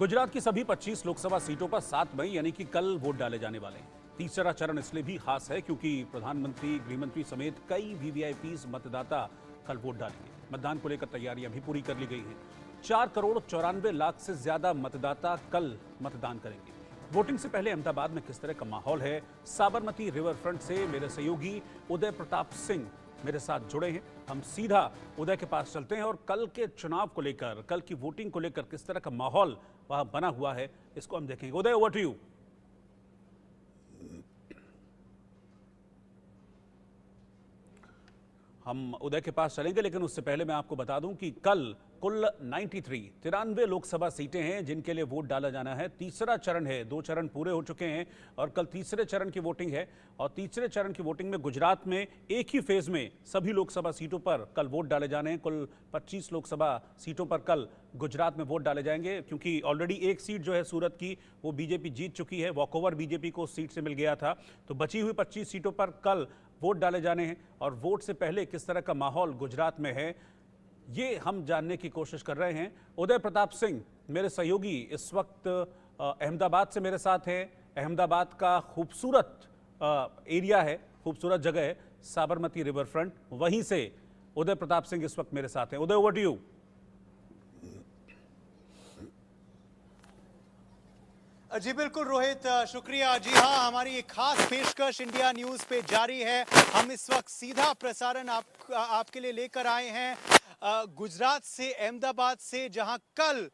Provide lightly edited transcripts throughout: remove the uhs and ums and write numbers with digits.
गुजरात की सभी 25 लोकसभा सीटों पर 7 मई यानी कि कल वोट डाले जाने वाले हैं। तीसरा चरण इसलिए भी खास है क्योंकि प्रधानमंत्री, गृहमंत्री समेत कई वीवीआईपी मतदाता कल वोट डालेंगे। मतदान को लेकर तैयारियां भी पूरी कर ली गई हैं। 4,94,00,000 से ज्यादा मतदाता कल मतदान करेंगे। वोटिंग से पहले अहमदाबाद में किस तरह का माहौल है, साबरमती रिवर फ्रंट से मेरे सहयोगी उदय प्रताप सिंह मेरे साथ जुड़े हैं। हम सीधा उदय के पास चलते हैं और कल के चुनाव को लेकर, कल की वोटिंग को लेकर किस तरह का माहौल वहां बना हुआ है, इसको हम देखेंगे। उदय, ओवर टू यू। हम उदय के पास चलेंगे, लेकिन उससे पहले मैं आपको बता दूं कि कल कुल 93 लोकसभा सीटें हैं जिनके लिए वोट डाला जाना है। तीसरा चरण है, 2 चरण पूरे हो चुके हैं और कल तीसरे चरण की वोटिंग है। और तीसरे चरण की वोटिंग में गुजरात में एक ही फेज में सभी लोकसभा सीटों पर कल वोट डाले जाने हैं। कुल 25 लोकसभा सीटों पर कल गुजरात में वोट डाले जाएंगे, क्योंकि ऑलरेडी एक सीट जो है सूरत की, वो बीजेपी जीत चुकी है। वॉकओवर बीजेपी को उस सीट से मिल गया था। तो बची हुई 25 सीटों पर कल वोट डाले जाने हैं। और वोट से पहले किस तरह का माहौल गुजरात में है, ये हम जानने की कोशिश कर रहे हैं। उदय प्रताप सिंह मेरे सहयोगी इस वक्त अहमदाबाद से मेरे साथ हैं। अहमदाबाद का खूबसूरत एरिया है, खूबसूरत जगह है साबरमती रिवर फ्रंट, वहीं से उदय प्रताप सिंह इस वक्त मेरे साथ हैं। उदय, ओवर टू यू। जी बिल्कुल रोहित, शुक्रिया। जी हाँ, हमारी एक खास पेशकश इंडिया न्यूज पे जारी है। हम इस वक्त सीधा प्रसारण आपके लिए लेकर आए हैं गुजरात से, अहमदाबाद से, जहां कल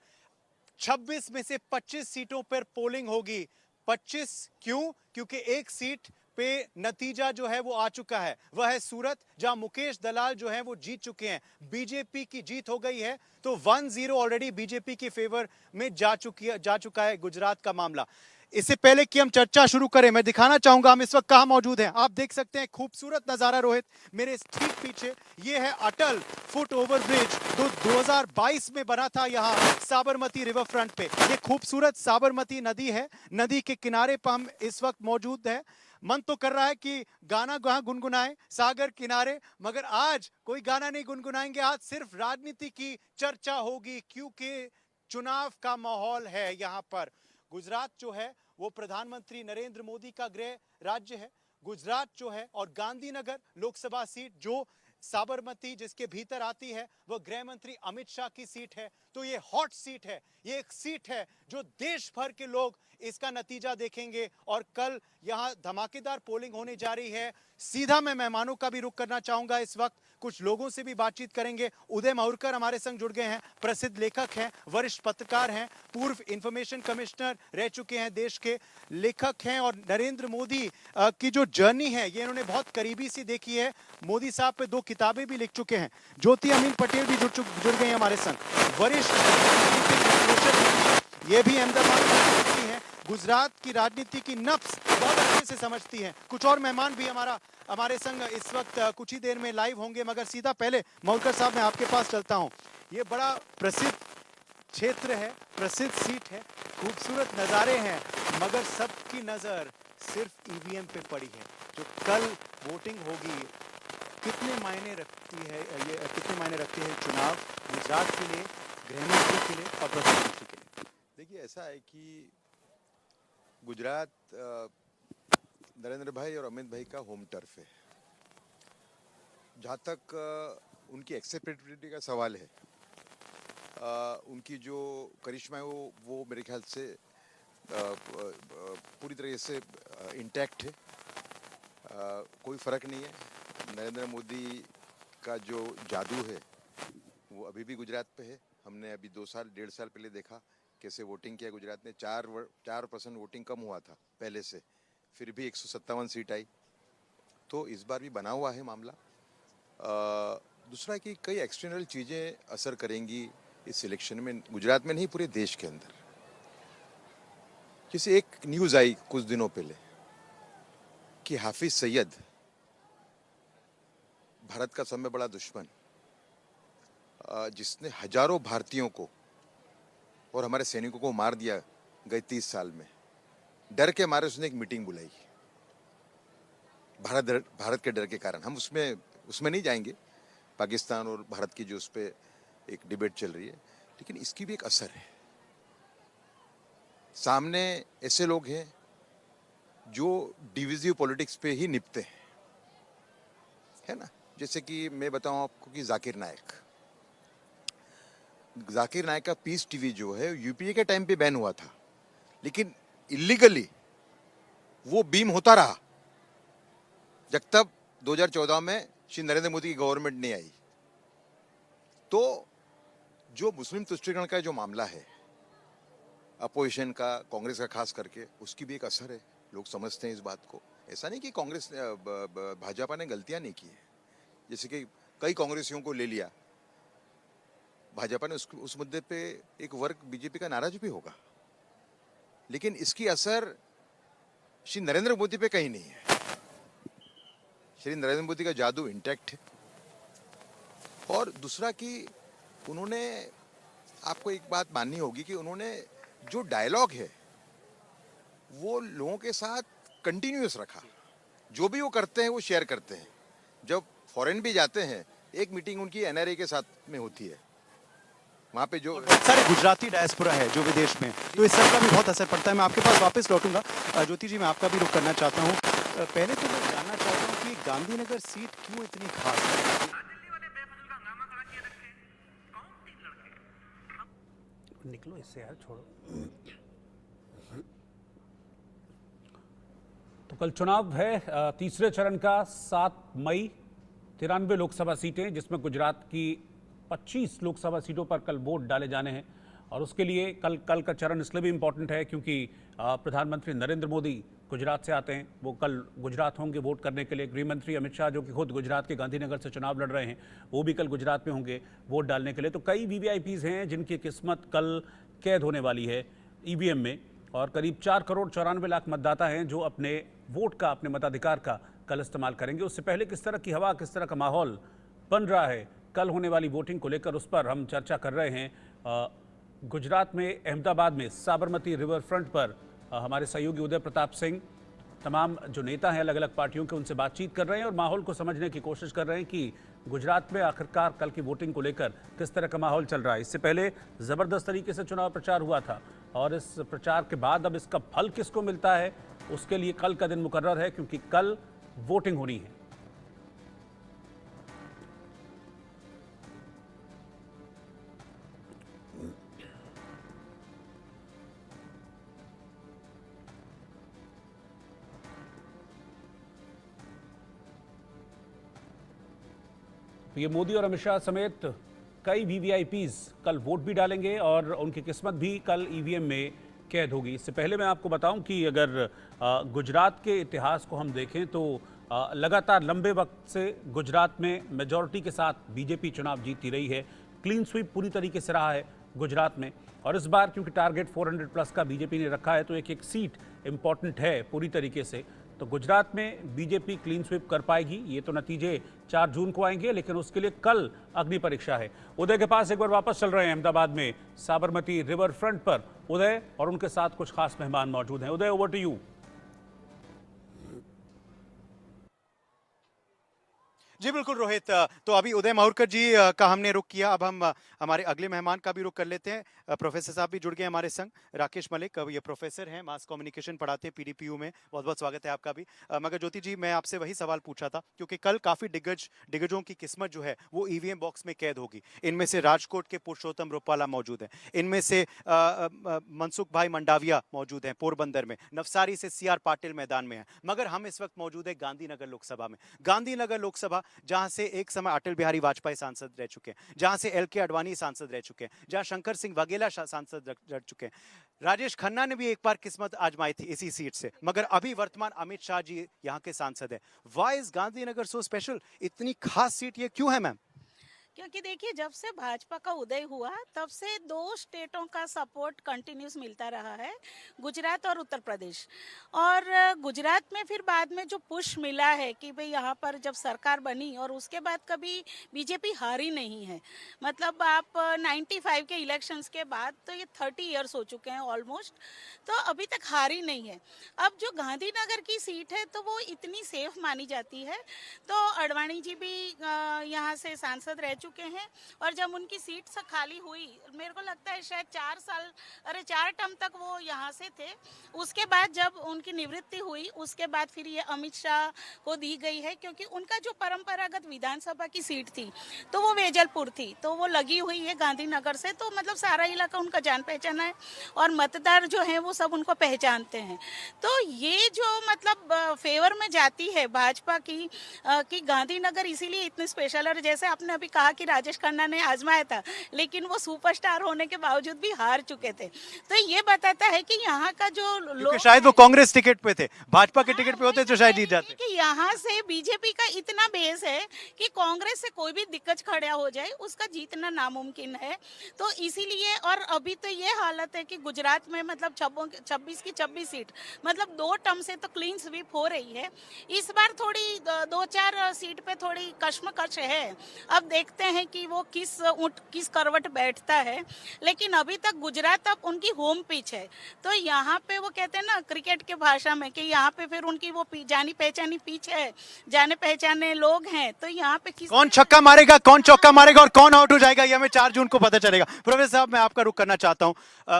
26 में से 25 सीटों पर पोलिंग होगी। 25 क्यों? क्योंकि एक सीट पे नतीजा जो है वो आ चुका है, वह है सूरत, जहां मुकेश दलाल जो है वो जीत चुके हैं। बीजेपी की जीत हो गई है, तो 1-0 ऑलरेडी बीजेपी के फेवर में जा चुका है गुजरात का मामला। इससे पहले कि हम चर्चा शुरू करें, मैं दिखाना चाहूंगा हम इस वक्त कहां मौजूद हैं। आप देख सकते हैं खूबसूरत नजारा रोहित, मेरे ठीक पीछे ये है अटल फुट ओवर ब्रिज, जो 2022 में बना था यहां साबरमती रिवर फ्रंट पे। ये खूबसूरत साबरमती नदी है, नदी के किनारे पर हम इस वक्त मौजूद है। मन तो कर रहा है कि गाना गुनगुनाएं सागर किनारे, मगर आज कोई गाना नहीं गुनगुनाएंगे। आज सिर्फ राजनीति की चर्चा होगी, क्योंकि चुनाव का माहौल है यहां पर। गुजरात जो है वो प्रधानमंत्री नरेंद्र मोदी का गृह राज्य है। गुजरात जो है और गांधीनगर लोकसभा सीट जो साबरमती जिसके भीतर आती है, वह गृह मंत्री अमित शाह की सीट है। तो ये हॉट सीट है, ये एक सीट है जो देश भर के लोग इसका नतीजा देखेंगे। और कल यहां धमाकेदार पोलिंग होने जा रही है। सीधा मैं मेहमानों का भी रुख करना चाहूंगा, इस वक्त कुछ लोगों से भी बातचीत करेंगे। उदय माहुरकर हमारे संग जुड़ गए हैं, प्रसिद्ध लेखक हैं, वरिष्ठ पत्रकार हैं, पूर्व इंफॉर्मेशन कमिश्नर रह चुके हैं, देश के लेखक हैं, और नरेंद्र मोदी की जो जर्नी है ये इन्होंने बहुत करीबी से देखी है। मोदी साहब पे 2 किताबें भी लिख चुके हैं। ज्योति अमीन पटेल भी जुड़ गए हैं हमारे संग, वरिष्ठ ये भी अहमदाबाद की हैं, गुजरात की राजनीति की नब्ज बहुत अच्छे से समझती हैं। कुछ और मेहमान भी हमारे संग इस वक्त कुछ ही देर में लाइव होंगे, मगर सीधा पहले माहुरकर साहब मैं आपके पास चलता हूं। ये बड़ा प्रसिद्ध क्षेत्र है, प्रसिद्ध सीट है, खूबसूरत नज़ारे हैं, मगर सबकी नज़र सिर्फ ईवीएम पे पड़ी है। जो कल वोटिंग होगी, कितने मायने रखती है चुनाव गुजरात के लिए, गृहमंत्री के लिए और प्रधानमंत्री के लिए? देखिए, ऐसा है कि गुजरात नरेंद्र भाई और अमित भाई का होम टर्फ है। जहाँ तक उनकी एक्सेप्टेबिलिटी का सवाल है, उनकी जो करिश्मा है वो मेरे ख्याल से पूरी तरह से इंटैक्ट है। कोई फ़र्क नहीं है। नरेंद्र मोदी का जो जादू है वो अभी भी गुजरात पे है। हमने अभी 1.5 साल पहले देखा कैसे वोटिंग किया गुजरात ने। 4% वोटिंग कम हुआ था पहले से, फिर भी 157 सीट आई। तो इस बार भी बना हुआ है मामला। दूसरा कि कई एक्सटर्नल चीज़ें असर करेंगी इस इलेक्शन में, गुजरात में नहीं पूरे देश के अंदर। जैसे एक न्यूज़ आई कुछ दिनों पहले कि हाफिज सईद, भारत का सबसे बड़ा दुश्मन, जिसने हजारों भारतीयों को और हमारे सैनिकों को मार दिया गए 30 साल में, डर के मारे उसने एक मीटिंग बुलाई। भारत के डर के कारण। हम उसमें नहीं जाएंगे, पाकिस्तान और भारत की जो उस पर एक डिबेट चल रही है, लेकिन इसकी भी एक असर है। सामने ऐसे लोग हैं जो डिविजिव पॉलिटिक्स पे ही निपटते हैं, है ना। जैसे कि मैं बताऊं आपको कि जाकिर नायक का पीस टीवी जो है यूपीए के टाइम पे बैन हुआ था, लेकिन इलीगली वो बीम होता रहा जब तक 2014 में श्री नरेंद्र मोदी की गवर्नमेंट नहीं आई। तो जो मुस्लिम तुष्टीकरण का जो मामला है अपोजिशन का, कांग्रेस का खास करके, उसकी भी एक असर है। लोग समझते हैं इस बात को। ऐसा नहीं कि कांग्रेस भाजपा ने गलतियां नहीं की है, जैसे कि कई कांग्रेसियों को ले लिया भाजपा ने, उस मुद्दे पे एक वर्ग बीजेपी का नाराज भी होगा, लेकिन इसकी असर श्री नरेंद्र मोदी पे कहीं नहीं है। श्री नरेंद्र मोदी का जादू इंटैक्ट है। और दूसरा कि उन्होंने, आपको एक बात माननी होगी कि उन्होंने जो डायलॉग है वो लोगों के साथ कंटिन्यूअस रखा। जो भी वो करते हैं वो शेयर करते हैं। जब फॉरेन भी जाते हैं, एक मीटिंग उनकी एनआरए के साथ में होती है, वहाँ पे जो बहुत सारे गुजराती डायस्पोरा है जो विदेश में, तो इस सब का भी बहुत असर पड़ता है। मैं आपके पास वापस लौटूंगा। ज्योति जी, मैं आपका भी रुख करना चाहता हूँ। पहले तो मैं जानना चाहता हूँ कि गांधीनगर सीट क्यों इतनी खास है? निकलो इससे यार, छोड़ो। तो कल चुनाव है तीसरे चरण का, 7 मई, 93 लोकसभा सीटें, जिसमें गुजरात की 25 लोकसभा सीटों पर कल वोट डाले जाने हैं। और उसके लिए कल का चरण इसलिए भी इम्पोर्टेंट है क्योंकि प्रधानमंत्री नरेंद्र मोदी गुजरात से आते हैं। वो कल गुजरात होंगे वोट करने के लिए। गृह मंत्री अमित शाह, जो कि खुद गुजरात के गांधीनगर से चुनाव लड़ रहे हैं, वो भी कल गुजरात में होंगे वोट डालने के लिए। तो कई वीवीआईपीज हैं जिनकी किस्मत कल कैद होने वाली है ईवीएम में। और करीब 4 करोड़ 94 लाख मतदाता हैं जो अपने वोट का, अपने मताधिकार का कल इस्तेमाल करेंगे। उससे पहले किस तरह की हवा, किस तरह का माहौल बन रहा है कल होने वाली वोटिंग को लेकर, उस पर हम चर्चा कर रहे हैं। गुजरात में अहमदाबाद में साबरमती रिवर फ्रंट पर हमारे सहयोगी उदय प्रताप सिंह तमाम जो नेता हैं अलग अलग पार्टियों के, उनसे बातचीत कर रहे हैं और माहौल को समझने की कोशिश कर रहे हैं कि गुजरात में आखिरकार कल की वोटिंग को लेकर किस तरह का माहौल चल रहा है। इससे पहले ज़बरदस्त तरीके से चुनाव प्रचार हुआ था और इस प्रचार के बाद अब इसका फल किसको मिलता है, उसके लिए कल का दिन मुकर्रर है, क्योंकि कल वोटिंग होनी है। तो ये मोदी और अमित शाह समेत कई वीवीआईपीज कल वोट भी डालेंगे और उनकी किस्मत भी कल ईवीएम में कैद होगी। इससे पहले मैं आपको बताऊं कि अगर गुजरात के इतिहास को हम देखें तो लगातार लंबे वक्त से गुजरात में मेजॉरिटी के साथ बीजेपी चुनाव जीतती रही है। क्लीन स्वीप पूरी तरीके से रहा है गुजरात में। और इस बार क्योंकि टारगेट 400 प्लस का बीजेपी ने रखा है, तो एक सीट इंपॉर्टेंट है पूरी तरीके से। तो गुजरात में बीजेपी क्लीन स्वीप कर पाएगी, ये तो नतीजे 4 जून को आएंगे, लेकिन उसके लिए कल अग्नि परीक्षा है। उदय के पास एक बार वापस चल रहे हैं अहमदाबाद में साबरमती रिवर फ्रंट पर। उदय और उनके साथ कुछ खास मेहमान मौजूद हैं। उदय, ओवर टू यू। जी बिल्कुल रोहित, तो अभी उदय माहुरकर जी का हमने रुख किया। अब हम हमारे अगले मेहमान का भी रुख कर लेते हैं। प्रोफेसर साहब भी जुड़ गए हमारे संग। राकेश मलिक, अब ये प्रोफेसर हैं, मास कम्युनिकेशन पढ़ाते हैं पीडीपीयू में। बहुत बहुत स्वागत है आपका भी। मगर ज्योति जी, मैं आपसे वही सवाल पूछा था, क्योंकि कल काफी दिग्गजों की किस्मत जो है वो ईवीएम बॉक्स में कैद होगी। इनमें से राजकोट के पुरुषोत्तम रूपाला मौजूद हैं, इनमें से मनसुख भाई मंडाविया मौजूद हैं पोरबंदर में, नवसारी से सीआर पाटिल मैदान में है। मगर हम इस वक्त मौजूद है गांधीनगर लोकसभा में। गांधीनगर लोकसभा, जहां से एक समय अटल बिहारी वाजपेयी सांसद रह चुके हैं, जहां से एलके अडवाणी सांसद रह चुके हैं, जहां शंकर सिंह वाघेला सांसद रह चुके हैं। राजेश खन्ना ने भी एक बार किस्मत आजमाई थी इसी सीट से, मगर अभी वर्तमान अमित शाह जी यहां के सांसद है। Why is Gandhinagar so special? इतनी खास सीट ये क्यों है मैम? क्योंकि देखिए, जब से भाजपा का उदय हुआ तब से 2 स्टेटों का सपोर्ट कंटिन्यूस मिलता रहा है, गुजरात और उत्तर प्रदेश। और गुजरात में फिर बाद में जो पुश मिला है कि भाई यहाँ पर जब सरकार बनी और उसके बाद कभी बीजेपी हारी नहीं है। मतलब आप 95 के इलेक्शंस के बाद तो ये 30 इयर्स हो चुके हैं ऑलमोस्ट, तो अभी तक हारी नहीं है। अब जो गांधीनगर की सीट है तो वो इतनी सेफ मानी जाती है, तो अडवाणी जी भी यहाँ से सांसद रह चुके हैं। और जब उनकी सीट से खाली हुई, मेरे को लगता है शायद 4 टर्म तक वो यहाँ से थे। उसके बाद जब उनकी निवृत्ति हुई, उसके बाद फिर ये अमित शाह को दी गई है, क्योंकि उनका जो परंपरागत विधानसभा की सीट थी तो वो वेजलपुर थी, तो वो लगी हुई है गांधीनगर से, तो मतलब सारा इलाका उनका जान पहचाना है और मतदार जो है वो सब उनको पहचानते हैं। तो ये जो मतलब फेवर में जाती है भाजपा की कि गांधीनगर इसीलिए इतनी स्पेशल, और जैसे आपने अभी कहा कि राजेश खन्ना ने आजमाया था लेकिन वो सुपरस्टार होने के बावजूद भी हार चुके थे, तो ये बताता है कि यहाँ का जो लोग शायद वो कांग्रेस टिकट पे थे, भाजपा के टिकट पे होते तो शायद जीत जाते। कि यहाँ से बीजेपी का इतना बेस है कि कांग्रेस से कोई भी दिक्कत खड़ा हो जाए उसका जीतना नामुमकिन है। तो इसीलिए, और अभी तो ये हालत है कि गुजरात में मतलब 26 की 26 सीट, मतलब 2 टर्म से तो क्लीन स्वीप हो रही है। इस बार थोड़ी 2-4 सीट पे थोड़ी कश्मकश है। अब देखते हैं कि वो किस करवट बैठता है, लेकिन अभी तक गुजरात अब उनकी होम पिच है। तो यहाँ पे वो कहते हैं ना क्रिकेट के भाषा में कि यहाँ पे फिर उनकी वो जानी पहचानी पिच है, जाने पहचाने लोग हैं, तो यहाँ पे कौन छक्का मारेगा, कौन चौका मारेगा और कौन आउट हो जाएगा, ये हमें 4 जून को पता चलेगा। प्रोफेसर साहब, मैं आपका रुख करना चाहता हूं,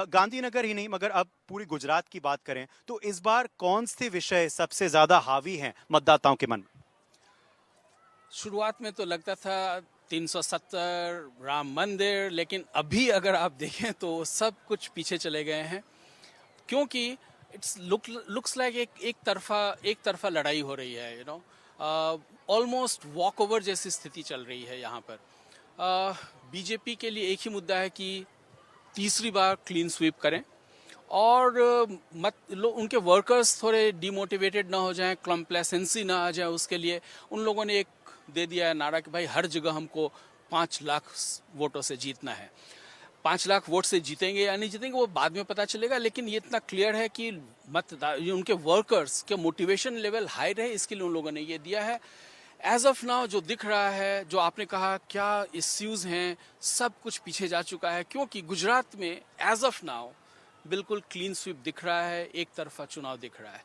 गांधीनगर ही नहीं मगर अब पूरी गुजरात की बात करें तो इस बार कौन से विषय सबसे ज्यादा हावी हैं मतदाताओं के मन में? शुरुआत में तो लगता था 370 राम मंदिर, लेकिन अभी अगर आप देखें तो सब कुछ पीछे चले गए हैं, क्योंकि इट्स लुक्स लाइक एक तरफा लड़ाई हो रही है। ऑलमोस्ट वॉक ओवर जैसी स्थिति चल रही है यहाँ पर। बीजेपी के लिए एक ही मुद्दा है कि तीसरी बार क्लीन स्वीप करें और उनके वर्कर्स थोड़े डिमोटिवेटेड ना हो जाएं, कॉम्प्लेसेंसी ना आ जाए, उसके लिए उन लोगों ने एक दे दिया है नारा कि भाई हर जगह हमको 5 लाख वोटों से जीतना है। 5 लाख वोट से जीतेंगे या नहीं जीतेंगे वो बाद में पता चलेगा, लेकिन ये इतना क्लियर है कि उनके वर्कर्स के मोटिवेशन लेवल हाई रहे, इसके लिए उन लोगों ने ये दिया है। एज ऑफ नाउ जो दिख रहा है, जो आपने कहा क्या इश्यूज हैं, सब कुछ पीछे जा चुका है, क्योंकि गुजरात में एज ऑफ नाउ बिल्कुल क्लीन स्वीप दिख रहा है, एक तरफा चुनाव दिख रहा है।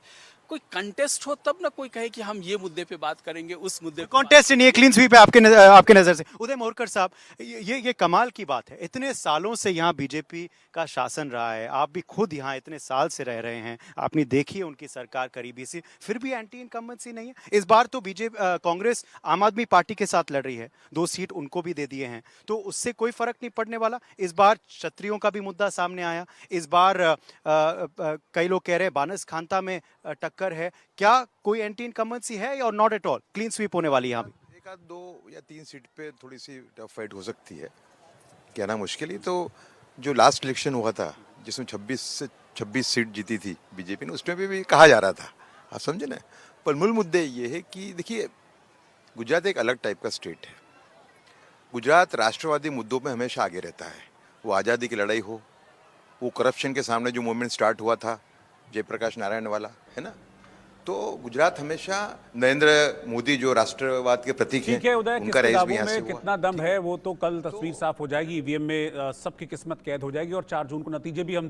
कोई कंटेस्ट हो तब ना कोई कहे कि हम ये मुद्दे पे बात करेंगे, उस मुद्दे पे कॉन्टेस्ट नहीं है, क्लीन स्वीप है आपके नजर से। उदय मोरकर साहब, ये कमाल की बात है, इतने सालों से यहाँ बीजेपी का शासन रहा है, आप भी खुद यहाँ इतने साल से रह रहे हैं, आपने देखी है उनकी सरकार करीबी से, फिर भी एंटी इनकम्बेंसी नहीं है। इस बार तो कांग्रेस आम आदमी पार्टी के साथ लड़ रही है, 2 सीट उनको भी दे दिए हैं, तो उससे कोई फर्क नहीं पड़ने वाला। इस बार क्षत्रियों का भी मुद्दा सामने आया, इस बार कई लोग कह रहे हैं बानस खानता में टक्कर है, क्या कोई एंटी इनकम्बेंसी है और not at all clean sweep होने वाली? यहाँ भी 1 2 या 3 सीट पे थोड़ी सी टफ फाइट हो सकती है, कहना मुश्किल ही। तो जो लास्ट इलेक्शन हुआ था जिसमें 26 सीट जीती थी बीजेपी ने, उसमें भी कहा जा रहा था, आप समझे ना। पर मूल मुद्दे ये है कि देखिए, गुजरात एक अलग टाइप का स्टेट है। गुजरात राष्ट्रवादी मुद्दों में हमेशा आगे रहता है, वो आज़ादी की लड़ाई हो, वो करप्शन के सामने जो मूवमेंट स्टार्ट हुआ था जयप्रकाश नारायण वाला, है ना, तो गुजरात हमेशा नरेंद्र मोदी जो राष्ट्रवाद के प्रतीक ठीक है उदय, उनका किसके रेस भी दावों यहाँ से में हुआ। कितना दम है वो तो कल तस्वीर साफ हो जाएगी, ईवीएम में सबकी किस्मत कैद हो जाएगी और 4 जून को नतीजे भी हम देख